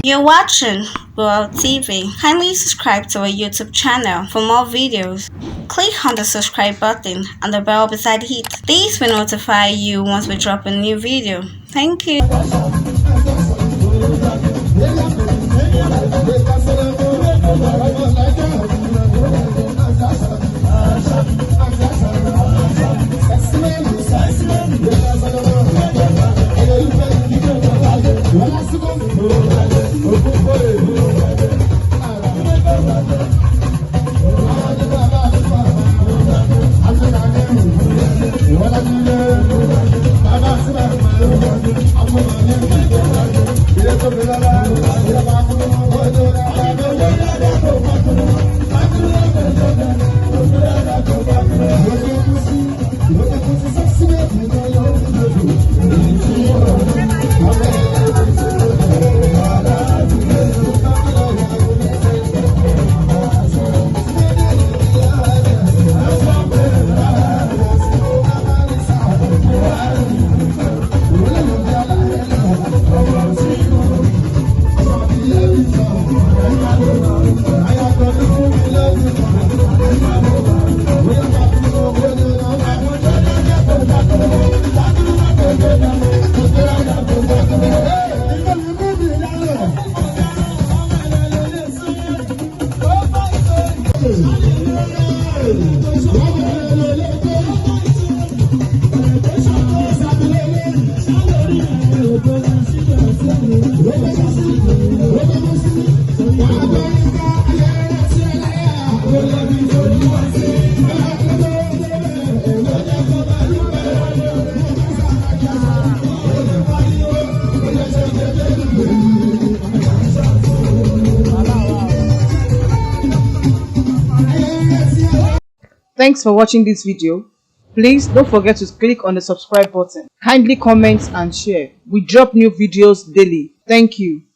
You're watching GboahTv. Kindly subscribe to our YouTube channel for more videos. Click on the subscribe button and the bell beside it. These will notify you once we drop a new video. Thank you. Thanks for watching this video. Please don't forget to click on the subscribe button. Kindly comment and share. We drop new videos daily. Thank you.